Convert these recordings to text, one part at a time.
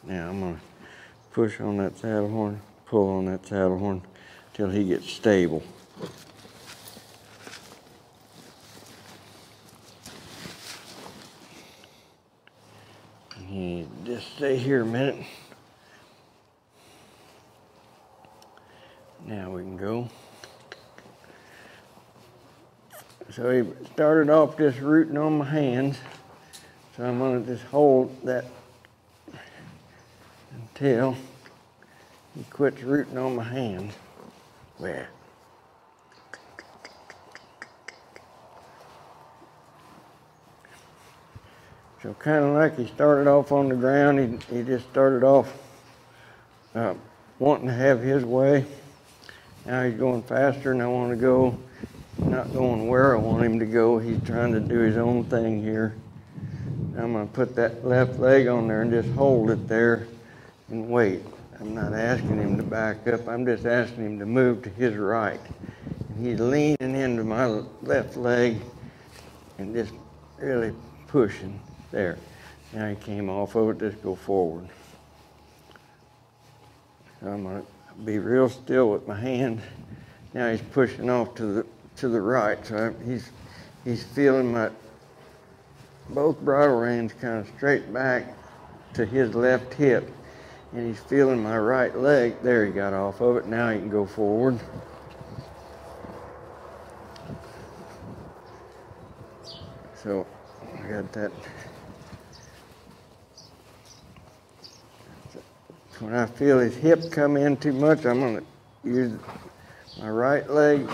Now I'm gonna push on that saddle horn, pull on that saddle horn till he gets stable. And just stay here a minute. Now we can go. So he started off just rooting on my hands. So I'm gonna just hold that until he quits rooting on my hands. Well. So kind of like he started off on the ground, he just started off wanting to have his way. Now he's going faster and I want to go, not going where I want him to go. He's trying to do his own thing here. I'm going to put that left leg on there and just hold it there and wait. I'm not asking him to back up. I'm just asking him to move to his right. And he's leaning into my left leg and just really pushing there. Now he came off of it. Just go forward. So I'm going to be real still with my hand. Now he's pushing off to the right. So he's feeling my both bridle reins kind of straight back to his left hip, and he's feeling my right leg. There, he got off of it. Now he can go forward. So I got that. When I feel his hip come in too much, I'm going to use my right leg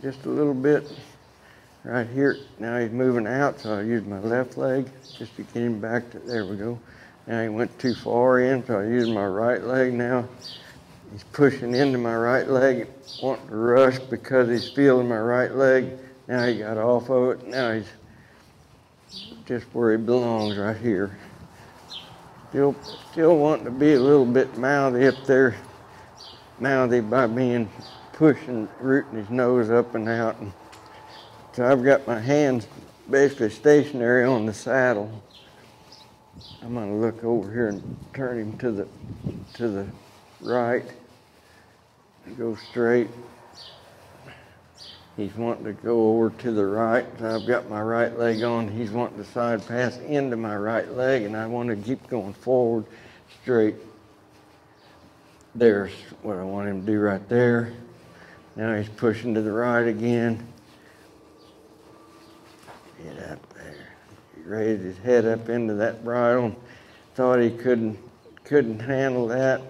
just a little bit right here. Now he's moving out, so I use my left leg just to get him back to, there we go. Now he went too far in, so I use my right leg now. He's pushing into my right leg, wanting to rush because he's feeling my right leg. Now he got off of it. Now he's just where he belongs, right here. Still wanting to be a little bit mouthy up there. Mouthy by being pushing, rooting his nose up and out. And so I've got my hands basically stationary on the saddle. I'm going to look over here and turn him to the right. Go straight. He's wanting to go over to the right. So I've got my right leg on. He's wanting to side pass into my right leg, and I want to keep going forward straight. There's what I want him to do right there. Now he's pushing to the right again. Get up there. He raised his head up into that bridle. Thought he couldn't handle that.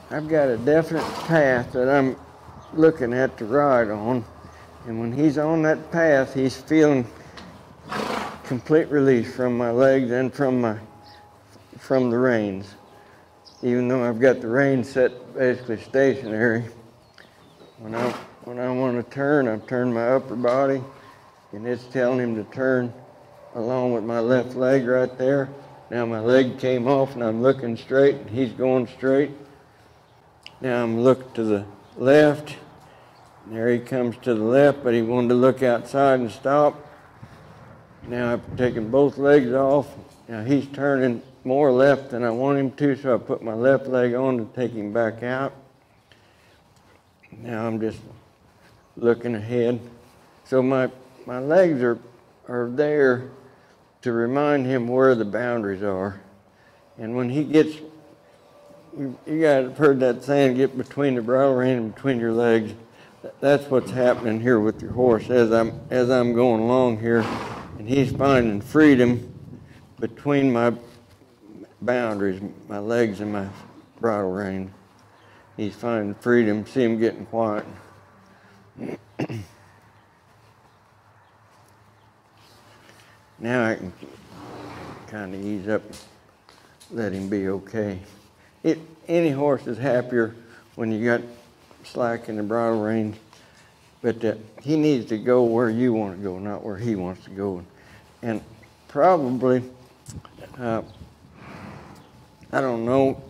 I've got a definite path that I'm looking at to ride on, and when he's on that path, he's feeling complete release from my legs and from the reins. Even though I've got the reins set basically stationary, when I want to turn, I've turned my upper body, and it's telling him to turn along with my left leg right there. Now my leg came off and I'm looking straight, and he's going straight. Now I'm looking to the left, and there he comes to the left, but he wanted to look outside and stop. Now I've taken both legs off. Now he's turning more left than I want him to, so I put my left leg on to take him back out. Now I'm just looking ahead. So my legs are there to remind him where the boundaries are. And when he gets, you guys have heard that saying, get between the bridle rein and between your legs. That's what's happening here with your horse as I'm going along here, and he's finding freedom between my boundaries, my legs and my bridle rein. He's finding freedom. See him getting quiet. Now I can kind of ease up, let him be okay. Any horse is happier when you got slack in the bridle rein, but he needs to go where you want to go, not where he wants to go. And probably, I don't know,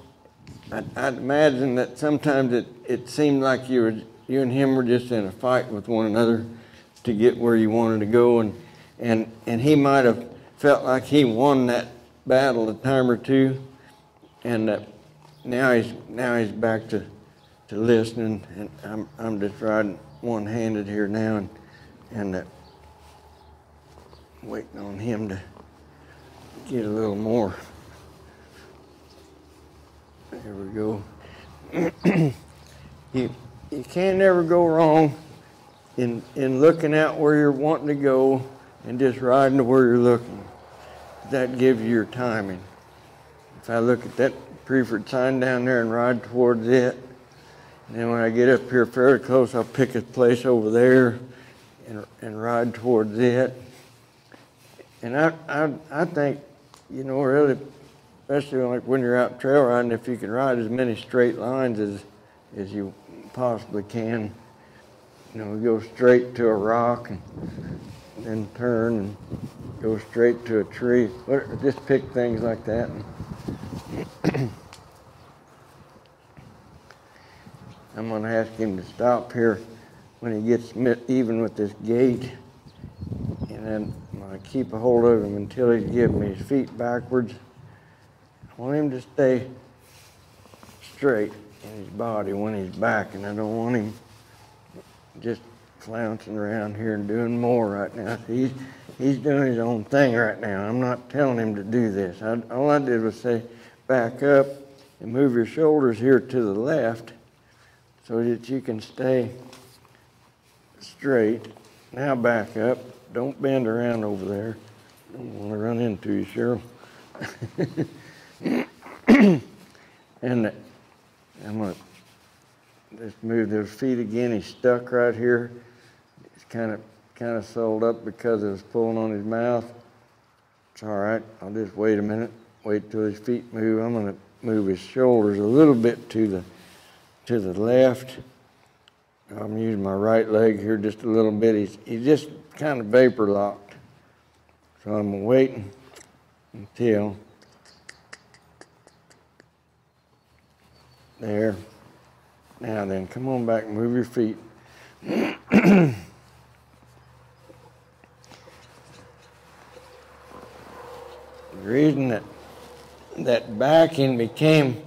I'd imagine that sometimes it seemed like you and him were just in a fight with one another to get where you wanted to go, and he might have felt like he won that battle a time or two, and now he's back to listening, and I'm just riding one-handed here now, and waiting on him to get a little more. There we go. You can't ever go wrong in looking out where you're wanting to go and just riding to where you're looking. That gives you your timing. If I look at that preferred sign down there and ride towards it, and then when I get up here fairly close, I'll pick a place over there and ride towards it. And I think, you know, really, especially like when you're out trail riding, if you can ride as many straight lines as you possibly can, you know, go straight to a rock and then turn and go straight to a tree. Just pick things like that. I'm going to ask him to stop here when he gets even with this gate, and then I'm going to keep a hold of him until he's giving me his feet backwards. I want him to stay straight in his body when he's back, and I don't want him just flouncing around here and doing more right now. He's doing his own thing right now. I'm not telling him to do this. All I did was say, back up and move your shoulders here to the left so that you can stay straight. Now back up. Don't bend around over there. Don't want to run into you, Cheryl. And I'm going to just move those feet again. He's stuck right here. He's kind of sold up because it was pulling on his mouth. It's all right. I'll just wait a minute. Wait till his feet move. I'm going to move his shoulders a little bit to the left. I'm using my right leg here just a little bit. He's just kind of vapor locked. So I'm waiting until there. Now then, come on back and move your feet. The reason that backing became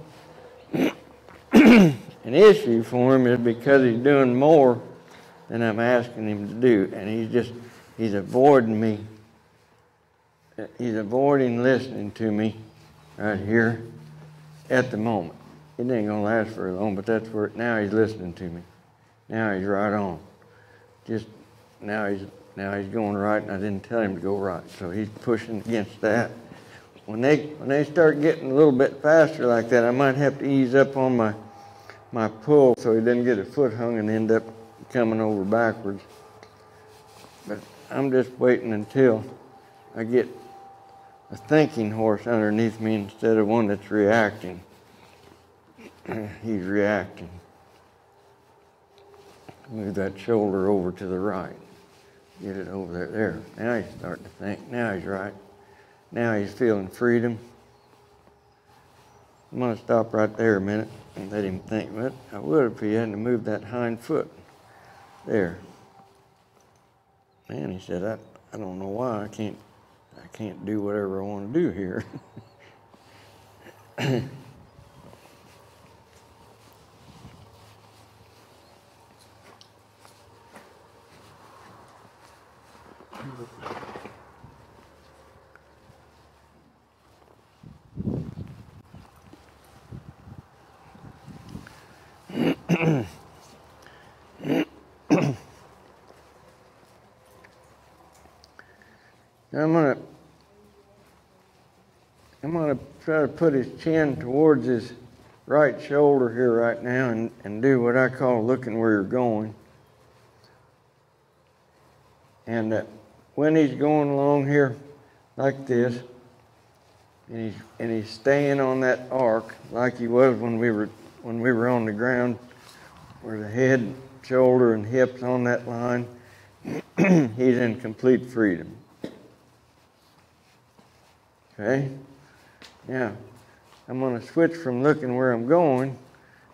an issue for him is because he's doing more than I'm asking him to do, and he's avoiding me. He's avoiding listening to me right here at the moment. It ain't gonna last very long, but that's where now he's listening to me. Now he's right on. Just now he's going right, and I didn't tell him to go right, so he's pushing against that. When they start getting a little bit faster like that, I might have to ease up on my pull so he doesn't get a foot hung and end up coming over backwards. But I'm just waiting until I get a thinking horse underneath me instead of one that's reacting. He's reacting. Move that shoulder over to the right. Get it over there. There. Now he's starting to think. Now he's right. Now he's feeling freedom. I'm going to stop right there a minute and let him think. But I would if he hadn't moved that hind foot. There. Man, he said, I don't know why I can't do whatever I want to do here. I'm gonna try to put his chin towards his right shoulder here right now and do what I call looking where you're going. And when he's going along here like this, and he's staying on that arc like he was when we were on the ground, where the head, shoulder, and hips on that line, he's in complete freedom. Okay? Now, I'm going to switch from looking where I'm going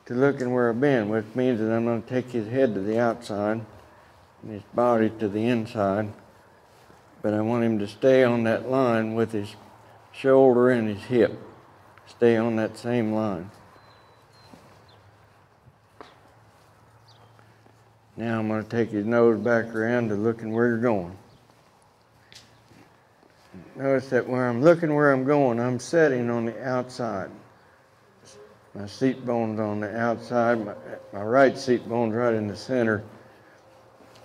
to looking where I've been, which means that I'm going to take his head to the outside, and his body to the inside, but I want him to stay on that line with his shoulder and his hip. Stay on that same line. Now I'm going to take his nose back around to looking where you're going. Notice that when I'm looking where I'm going, I'm setting on the outside. My seat bone's on the outside, my right seat bone's right in the center.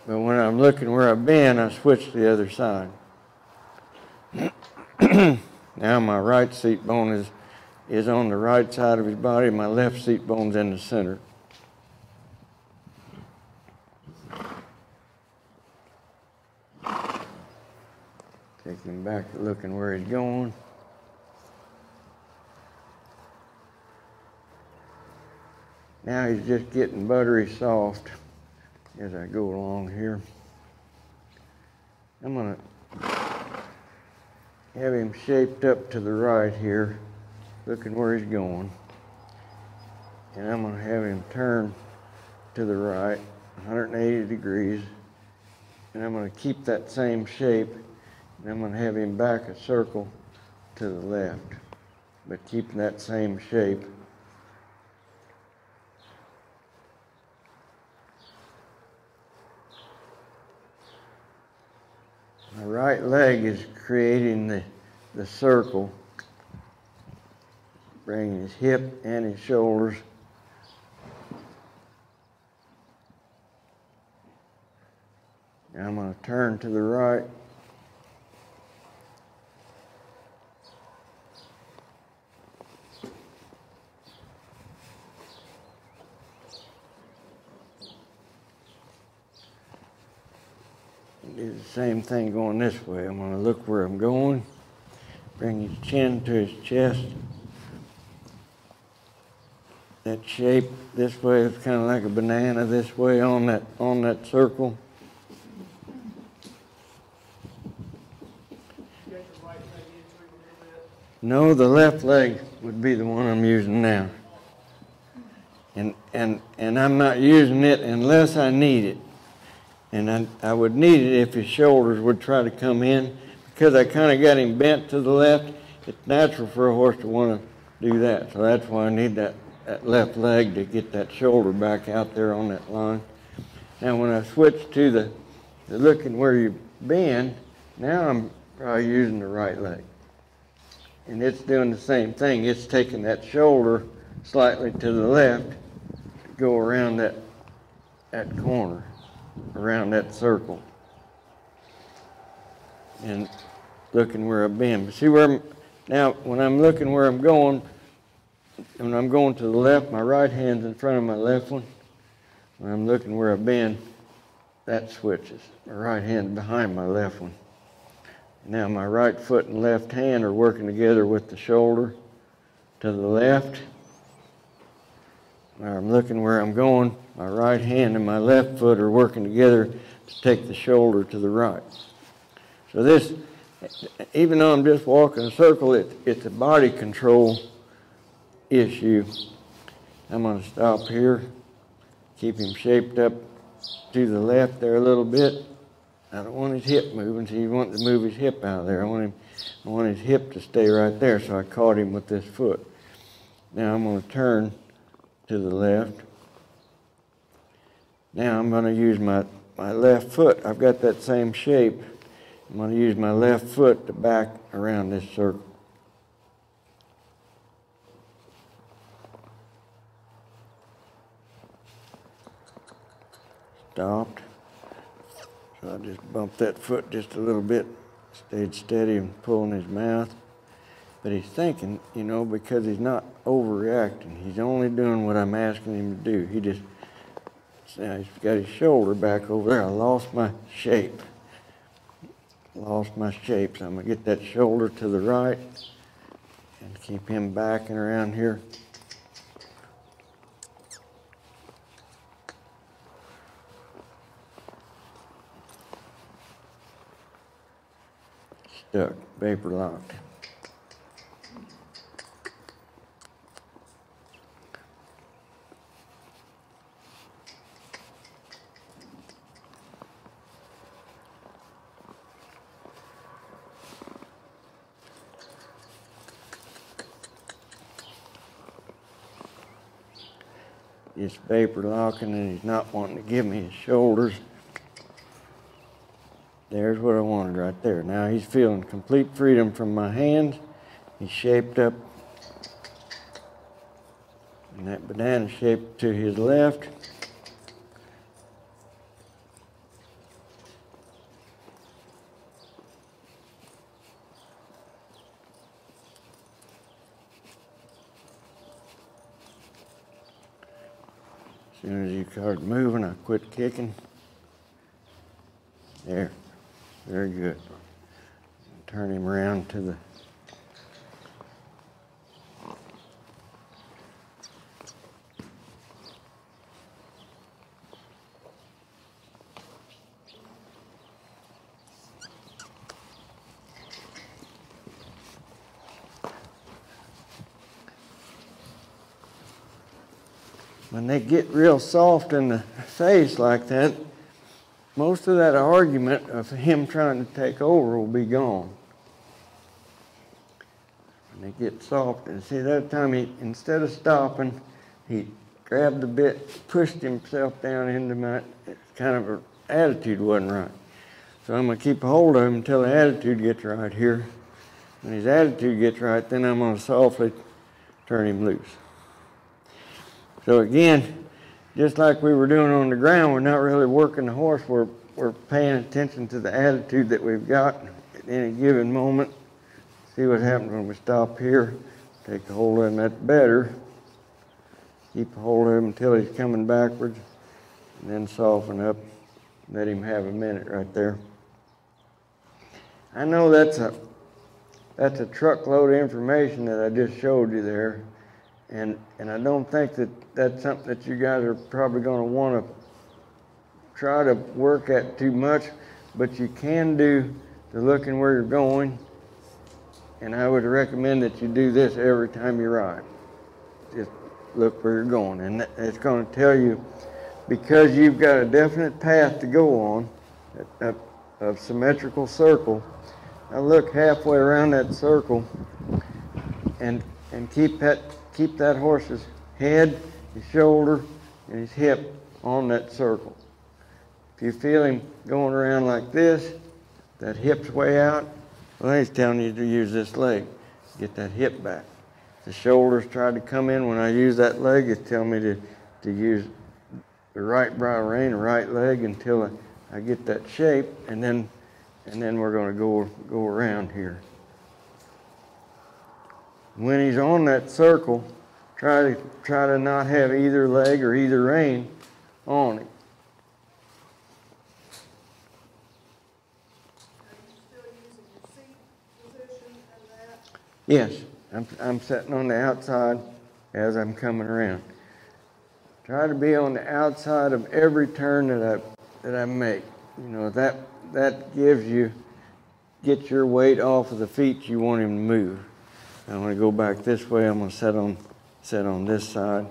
But when I'm looking where I've been, I switch to the other side. Now my right seat bone is on the right side of his body, my left seat bone's in the center. Take him back to looking where he's going. Now he's just getting buttery soft as I go along here. I'm going to have him shaped up to the right here, looking where he's going. And I'm going to have him turn to the right, 180 degrees. And I'm going to keep that same shape. And I'm going to have him back a circle to the left, but keeping that same shape. My right leg is creating the circle, bringing his hip and his shoulders. Now I'm going to turn to the right. Do the same thing going this way. I'm going to look where I'm going, bring his chin to his chest. That shape this way is kind of like a banana this way on that circle. No, the left leg would be the one I'm using now. And I'm not using it unless I need it. And I would need it if his shoulders would try to come in. Because I kind of got him bent to the left, it's natural for a horse to want to do that. So that's why I need that left leg to get that shoulder back out there on that line. Now when I switch to the looking where you've been, now I'm probably using the right leg. And it's doing the same thing. It's taking that shoulder slightly to the left to go around that corner, around that circle. And looking where I've been. But see now when I'm looking where I'm going, when I'm going to the left, my right hand's in front of my left one. When I'm looking where I've been, that switches. My right hand's behind my left one. Now my right foot and left hand are working together with the shoulder to the left. When I'm looking where I'm going, my right hand and my left foot are working together to take the shoulder to the right. So this, even though I'm just walking a circle, it's a body control issue. I'm going to stop here, keep him shaped up to the left there a little bit. I don't want his hip moving, so he wants to move his hip out of there. I want his hip to stay right there, so I caught him with this foot. Now I'm going to turn to the left. Now I'm going to use my left foot. I've got that same shape. I'm going to use my left foot to back around this circle. Stopped. So I just bumped that foot just a little bit, stayed steady and pulling his mouth. But he's thinking, you know, because he's not overreacting. He's only doing what I'm asking him to do. Now he's got his shoulder back over there. I lost my shape. So I'm going to get that shoulder to the right and keep him backing around here. Stuck, vapor locked. It's vapor locking and he's not wanting to give me his shoulders. There's what I wanted right there. Now he's feeling complete freedom from my hands. He's shaped up in that banana shape to his left. As soon as he started moving, I quit kicking. There, very good. Turn him around to the when they get real soft in the face like that, most of that argument of him trying to take over will be gone. When they get soft, and see that time he, instead of stopping, he grabbed the bit, pushed himself down into my, kind of an attitude wasn't right. So I'm gonna keep a hold of him until the attitude gets right here. When his attitude gets right, then I'm gonna softly turn him loose. So again, just like we were doing on the ground, we're not really working the horse. We're paying attention to the attitude that we've got at any given moment. See what happens when we stop here. Take a hold of him, that's better. Keep a hold of him until he's coming backwards, and then soften up. Let him have a minute right there. I know that's a truckload of information that I just showed you there. And I don't think that that's something that you guys are probably going to want to try to work at too much, but you can do the looking where you're going, and I would recommend that you do this every time you ride. Just look where you're going, and it's going to tell you, because you've got a definite path to go on, a symmetrical circle. Now look halfway around that circle, and keep that horse's head, his shoulder, and his hip on that circle. If you feel him going around like this, that hip's way out, well, he's telling you to use this leg. Get that hip back. If the shoulders try to come in when I use that leg, it's telling me to use the right bridle rein, the right leg until I get that shape, and then we're going to go around here. When he's on that circle, try to not have either leg or either rein on him. Are you still using your seat position and that? Yes, I'm sitting on the outside as I'm coming around. Try to be on the outside of every turn that I make. You know, that gets your weight off of the feet you want him to move. I'm going to go back this way. I'm going to sit on this side.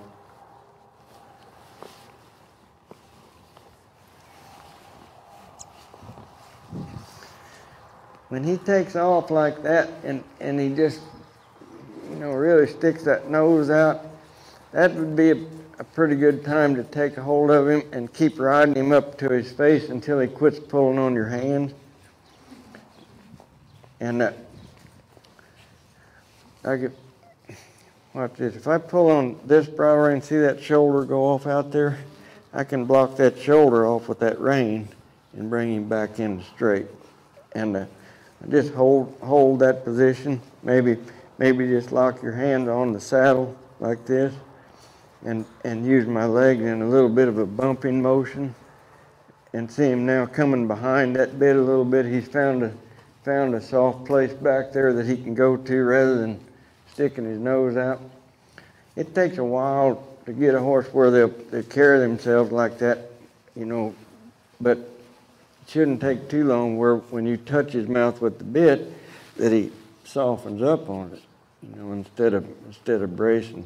When he takes off like that and he just, really sticks that nose out, that would be a pretty good time to take a hold of him and keep riding him up to his face until he quits pulling on your hands. And watch this. If I pull on this bridle rein, see that shoulder go off out there? I can block that shoulder off with that rein and bring him back in straight. And just hold that position. Maybe just lock your hand on the saddle like this, and use my leg in a little bit of a bumping motion, and see him now coming behind that bit a little bit. He's found a soft place back there that he can go to rather than sticking his nose out. It takes a while to get a horse where they carry themselves like that, but it shouldn't take too long where when you touch his mouth with the bit that he softens up on it, instead of bracing.